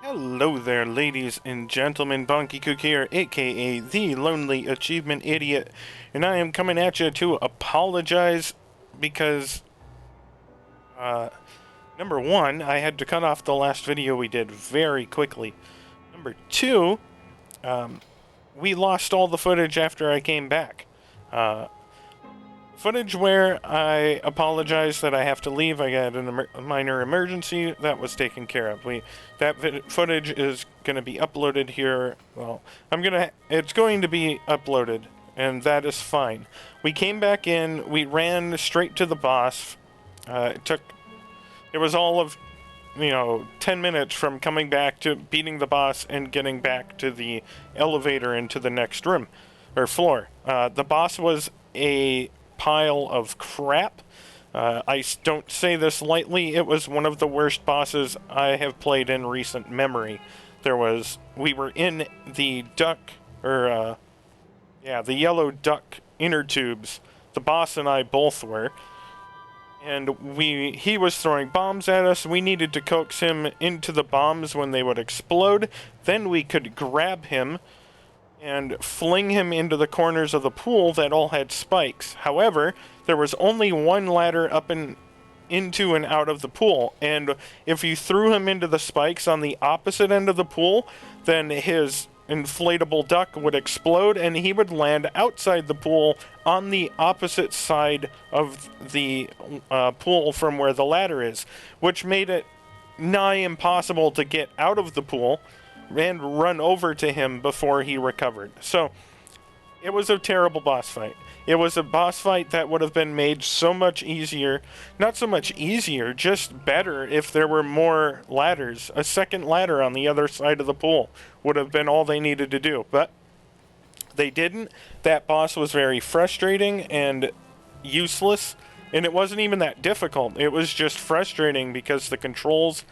Hello there, ladies and gentlemen. Bonkekook here, aka the Lonely Achievement Idiot, and I am coming at you to apologize because, number one, I had to cut off the last video we did very quickly. Number two, we lost all the footage after I came back. Footage where I apologize that I have to leave. I got a minor emergency that was taken care of. That footage is going to be uploaded here. Well, it's going to be uploaded, and that is fine. We came back in. We ran straight to the boss. It was all of 10 minutes from coming back to beating the boss and getting back to the elevator into the next room or floor. The boss was a pile of crap. I don't say this lightly. It was one of the worst bosses I have played in recent memory. We were in the the yellow duck inner tubes. The boss and I both were. And he was throwing bombs at us. We needed to coax him into the bombs when they would explode. Then we could grab him and fling him into the corners of the pool that all had spikes. However, there was only one ladder up and into and out of the pool, and if you threw him into the spikes on the opposite end of the pool, then his inflatable duck would explode and he would land outside the pool on the opposite side of the pool from where the ladder is, which made it nigh impossible to get out of the pool and run over to him before he recovered. So, it was a terrible boss fight. It was a boss fight that would have been made so much easier. Not so much easier, just better if there were more ladders. A second ladder on the other side of the pool would have been all they needed to do. But they didn't. That boss was very frustrating and useless. And it wasn't even that difficult. It was just frustrating because the controls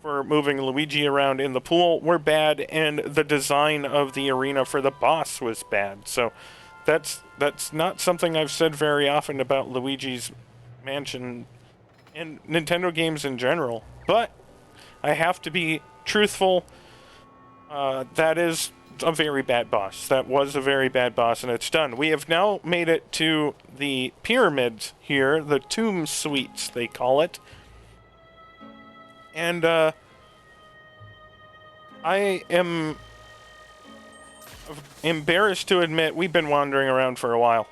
for moving Luigi around in the pool were bad, and the design of the arena for the boss was bad. So that's not something I've said very often about Luigi's Mansion and Nintendo games in general. But I have to be truthful. That is a very bad boss. That was a very bad boss, and it's done. We have now made it to the pyramids here, the tomb suites, they call it. And, I am embarrassed to admit we've been wandering around for a while.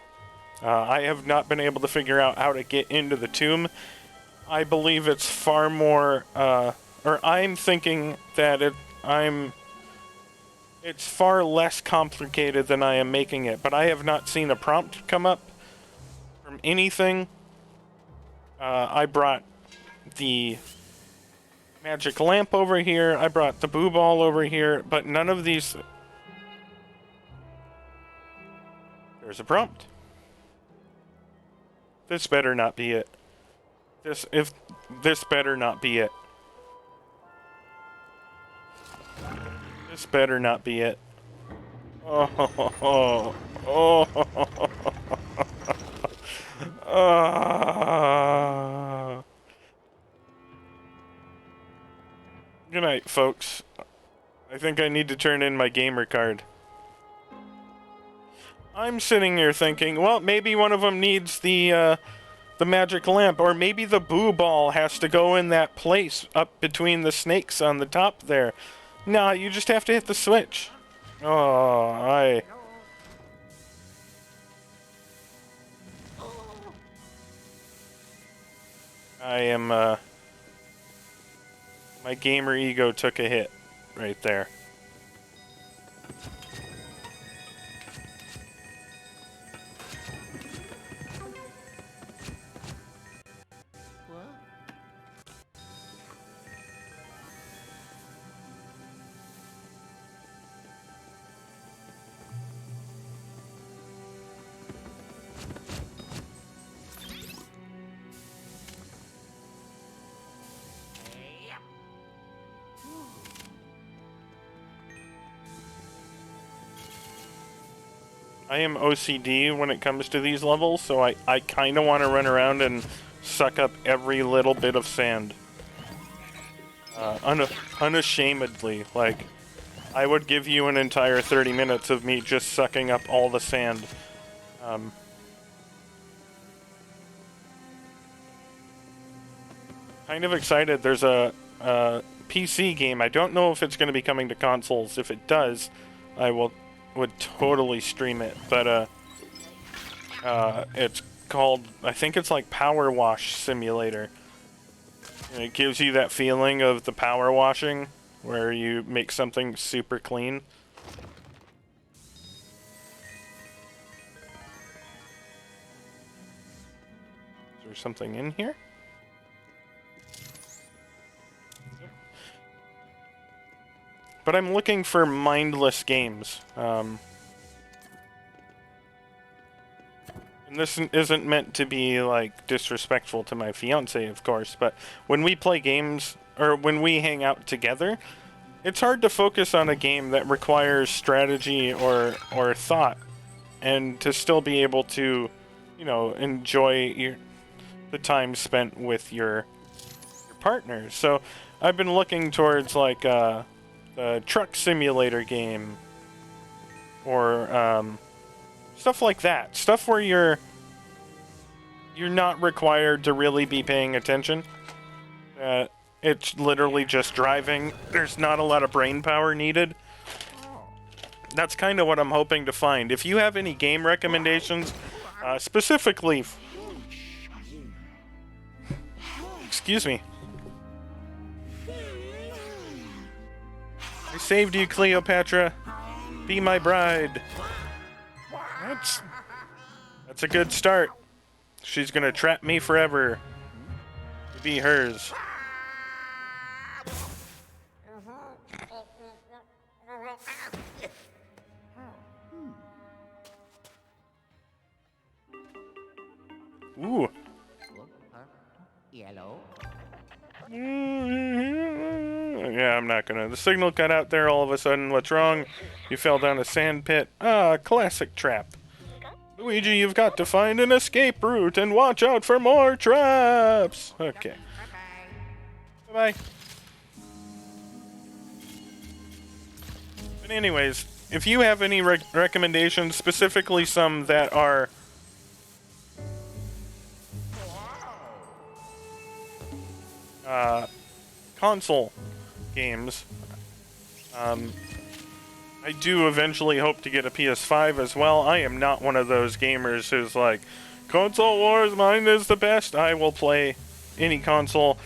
I have not been able to figure out how to get into the tomb. I believe it's far more, or I'm thinking that it's far less complicated than I am making it, but I have not seen a prompt come up from anything. I brought the magic lamp over here. I brought the boo ball over here, but none of these... There's a prompt. This better not be it. This better not be it. This better not be it. Oh, oh, oh, oh. Good night, folks. I think I need to turn in my gamer card. I'm sitting here thinking, well, maybe one of them needs the magic lamp, or maybe the boo ball has to go in that place up between the snakes on the top there. Nah, you just have to hit the switch. Oh, I am, my gamer ego took a hit right there. I am OCD when it comes to these levels, so I kind of want to run around and suck up every little bit of sand. unashamedly. Like, I would give you an entire 30 minutes of me just sucking up all the sand. Kind of excited. There's a PC game. I don't know if it's going to be coming to consoles. If it does, I would totally stream it. But it's called, I think it's like Power Wash Simulator. And it gives you that feeling of the power washing, where you make something super clean. Is there something in here? But I'm looking for mindless games. And this isn't meant to be, like, disrespectful to my fiance, of course, but when we play games, or when we hang out together, it's hard to focus on a game that requires strategy or thought, and to still be able to, you know, enjoy the time spent with your partner. So I've been looking towards, like, a truck simulator game, or stuff like that. Stuff where you're not required to really be paying attention. It's literally just driving. There's not a lot of brain power needed. That's kind of what I'm hoping to find. If you have any game recommendations, specifically... Excuse me. I saved you, Cleopatra. Be my bride. That's a good start. She's gonna trap me forever to be hers. Ooh. Yellow. Yeah, I'm not gonna. The signal cut out there all of a sudden. What's wrong? You fell down a sand pit. Ah, classic trap. Luigi, you've got to find an escape route and watch out for more traps. Okay. Bye-bye. But anyways, if you have any recommendations, specifically some that are console games, I do eventually hope to get a PS5 as well. I am not one of those gamers who's like, console wars, mine is the best. I will play any console.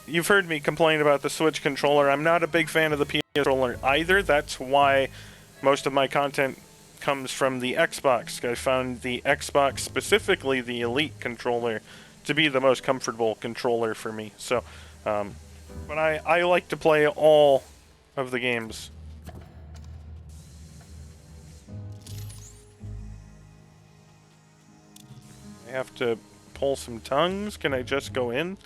You've heard me complain about the Switch controller. I'm not a big fan of the PS controller either. That's why most of my content comes from the Xbox. I found the Xbox, specifically the Elite controller, to be the most comfortable controller for me. So, but I like to play all of the games. I have to pull some tongues. Can I just go in?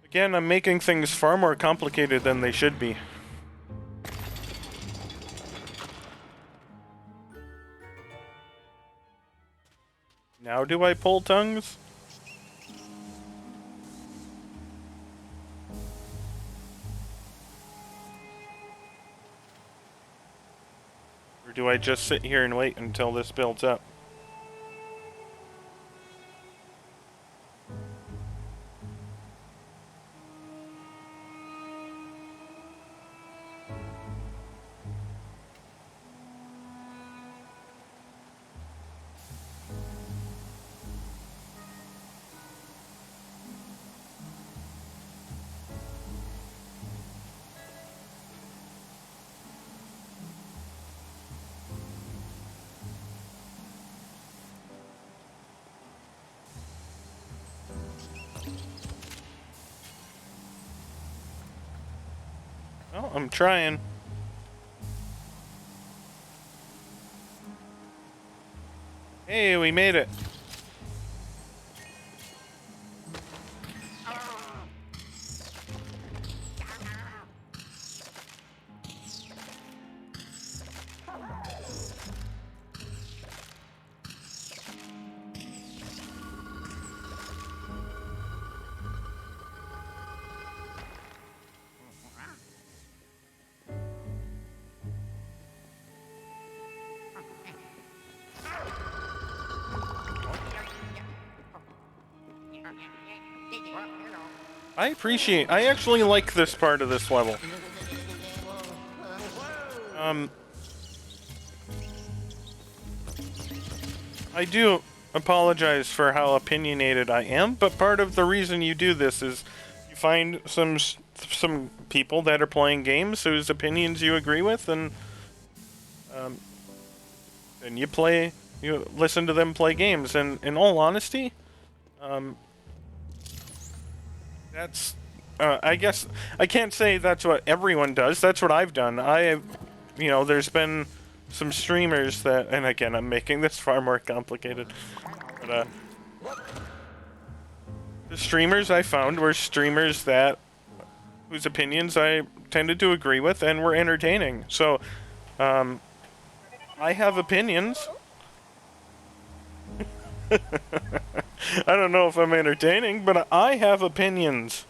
Again, I'm making things far more complicated than they should be. Now do I pull tongues? Or do I just sit here and wait until this builds up? Well, I'm trying. Hey, we made it. I actually like this part of this level. I do apologize for how opinionated I am, but part of the reason you do this is you find some people that are playing games whose opinions you agree with, and you listen to them play games. And in all honesty, that's I guess I can't say that's what everyone does. That's what I've done. There's been some streamers that, and again, I'm making this far more complicated, but the streamers I found were streamers whose opinions I tended to agree with and were entertaining. So, I have opinions. I don't know if I'm entertaining, but I have opinions.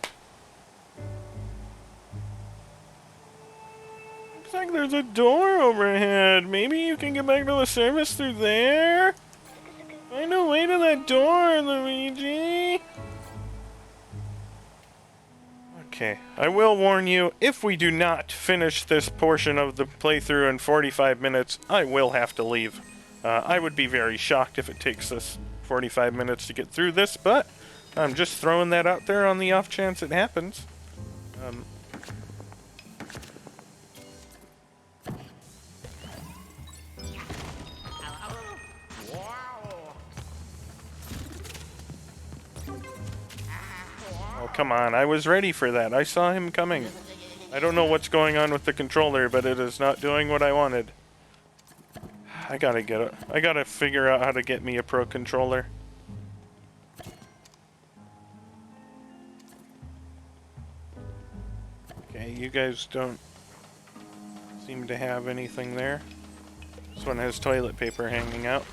Looks like there's a door overhead. Maybe you can get back to the service through there? Find a way to that door, Luigi. Okay, I will warn you, if we do not finish this portion of the playthrough in 45 minutes, I will have to leave. I would be very shocked if it takes us 45 minutes to get through this, but I'm just throwing that out there on the off chance it happens. Oh, come on, I was ready for that. I saw him coming. I don't know what's going on with the controller, but it is not doing what I wanted. I gotta figure out how to get me a pro controller. Okay, you guys don't seem to have anything there. This one has toilet paper hanging out.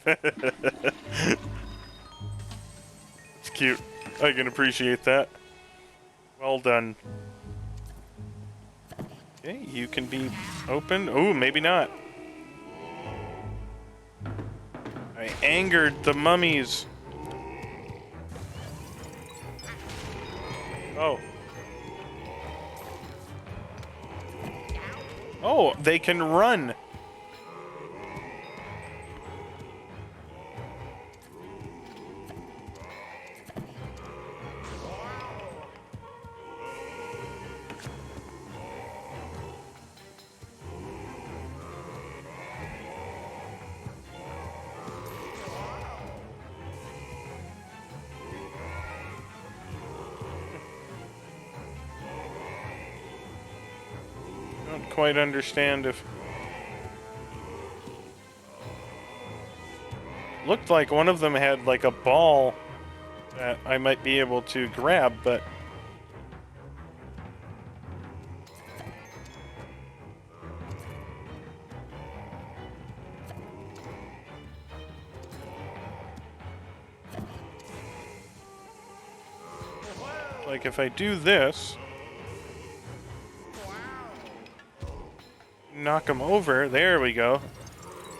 It's cute. I can appreciate that. Well done. Okay, you can be open. Ooh, maybe not. I angered the mummies. Oh. Oh, they can run. Don't quite understand if... Looked like one of them had like a ball that I might be able to grab, but... Like if I do this... Knock him over. There we go.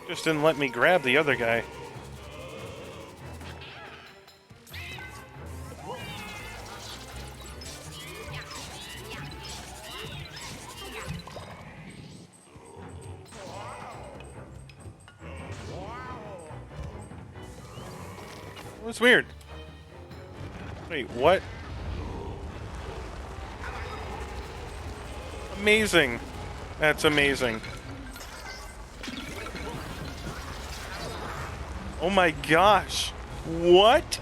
Just didn't let me grab the other guy. It was weird. Wait, what? Amazing. That's amazing. Oh my gosh. What?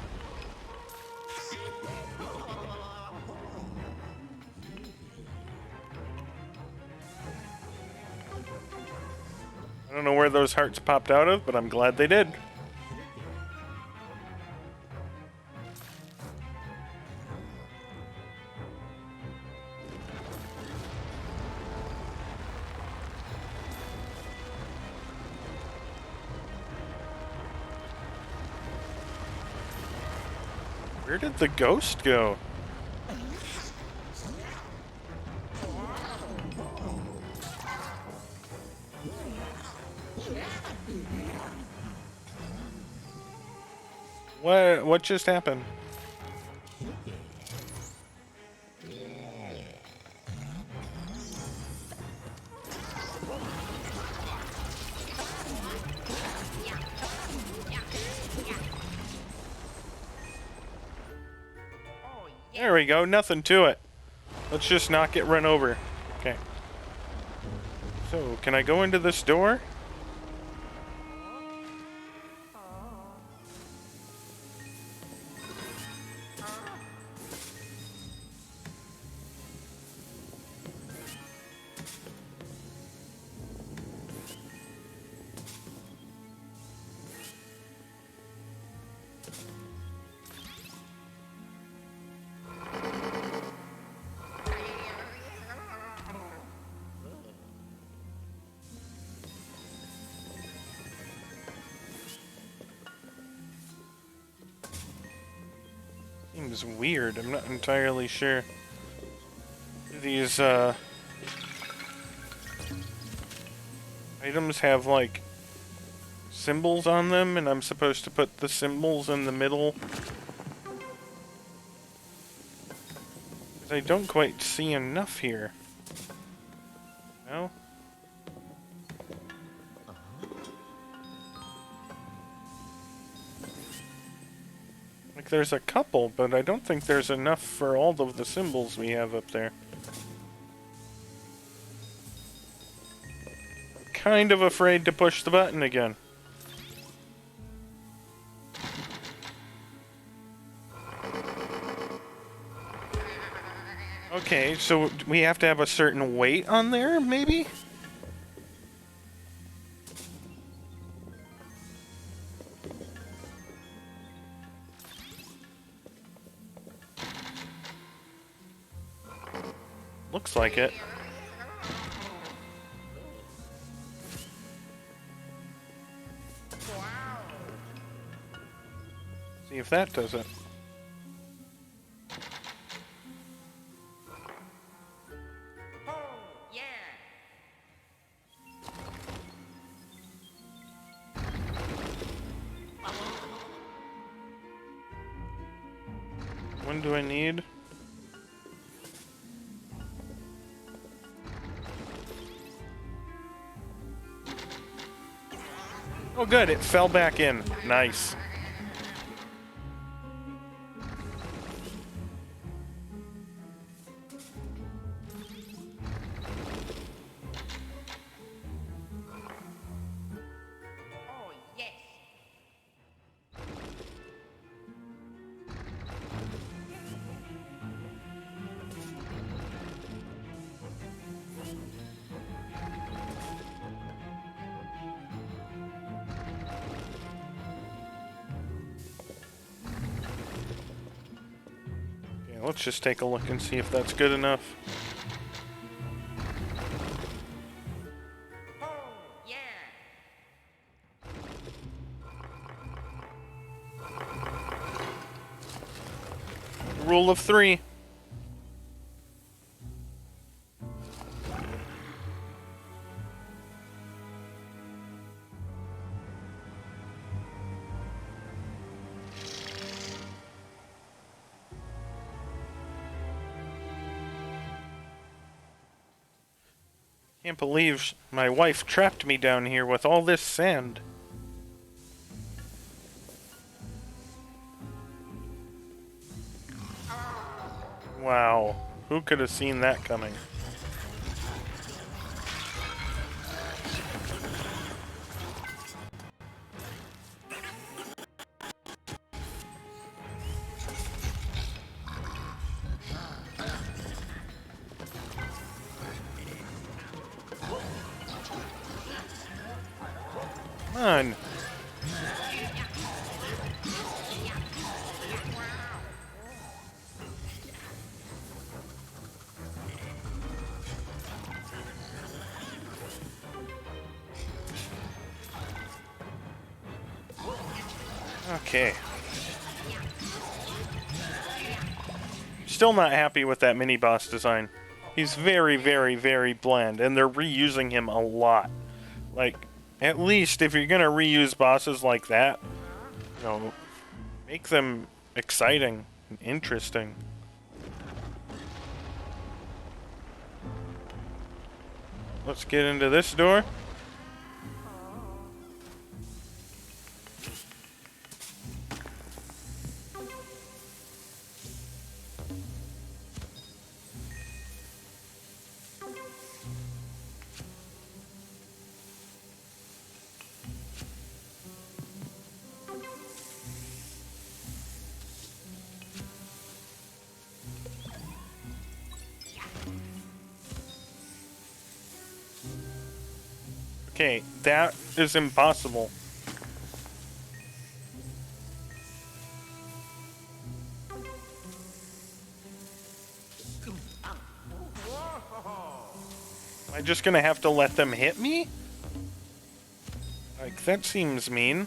I don't know where those hearts popped out of, but I'm glad they did. Where did the ghost go? What just happened? There we go, nothing to it. Let's just not get run over. Okay. So, can I go into this door? Seems weird. I'm not entirely sure. These, items have, like, symbols on them, and I'm supposed to put the symbols in the middle. 'Cause I don't quite see enough here. No? Like, there's a couple, but I don't think there's enough for all of the symbols we have up there. I'm kind of afraid to push the button again. Okay, so we have to have a certain weight on there, maybe? Looks like it. See if that does it. When do I need? Oh good, it fell back in. Nice. Let's just take a look and see if that's good enough. Rule of 3. Can't believe my wife trapped me down here with all this sand. Wow, who could have seen that coming? Come on. Okay. Still not happy with that mini boss design. He's very, very, very bland, and they're reusing him a lot. Like, at least if you're gonna reuse bosses like that, you know, Make them exciting and interesting. Let's get into this door. Okay, that is impossible. Am I just gonna have to let them hit me? Like, that seems mean.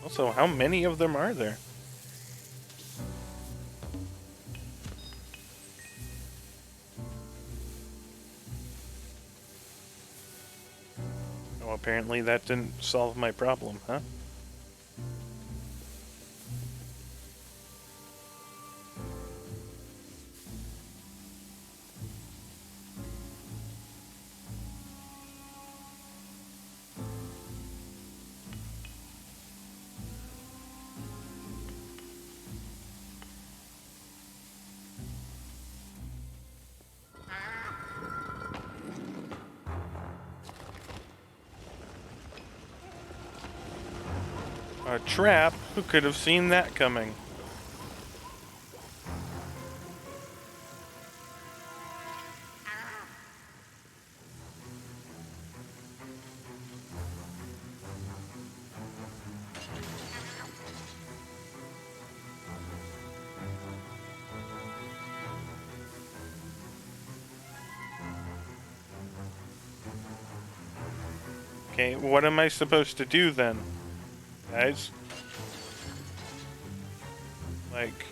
Also, how many of them are there? Oh, apparently that didn't solve my problem, huh? A trap? Who could have seen that coming? Okay, what am I supposed to do then, guys? Like...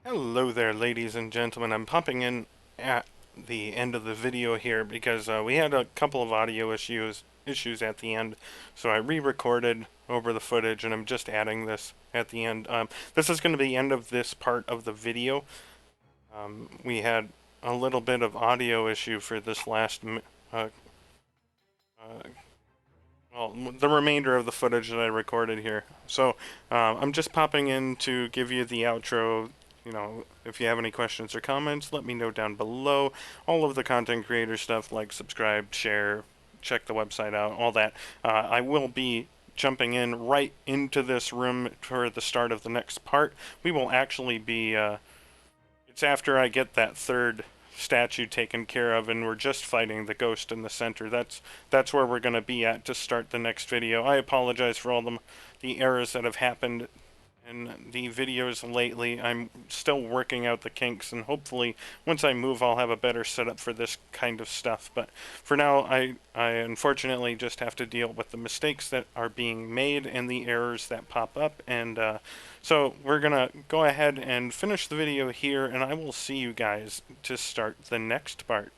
Hello there, ladies and gentlemen. I'm popping in at the end of the video here because we had a couple of audio issues at the end, so I re-recorded over the footage, and I'm just adding this at the end. This is going to be the end of this part of the video. We had a little bit of audio issue for this last, uh, well, the remainder of the footage that I recorded here. So I'm just popping in to give you the outro. You know, if you have any questions or comments, let me know down below. All of the content creator stuff, like subscribe, share, check the website out, all that. I will be jumping in right into this room for the start of the next part. We will actually be, it's after I get that third statue taken care of, and we're just fighting the ghost in the center. That's where we're going to be at to start the next video. I apologize for all the errors that have happened in the videos lately. I'm still working out the kinks, and hopefully once I move I'll have a better setup for this kind of stuff. But for now, I unfortunately just have to deal with the mistakes that are being made and the errors that pop up, and so we're gonna go ahead and finish the video here, and I will see you guys to start the next part.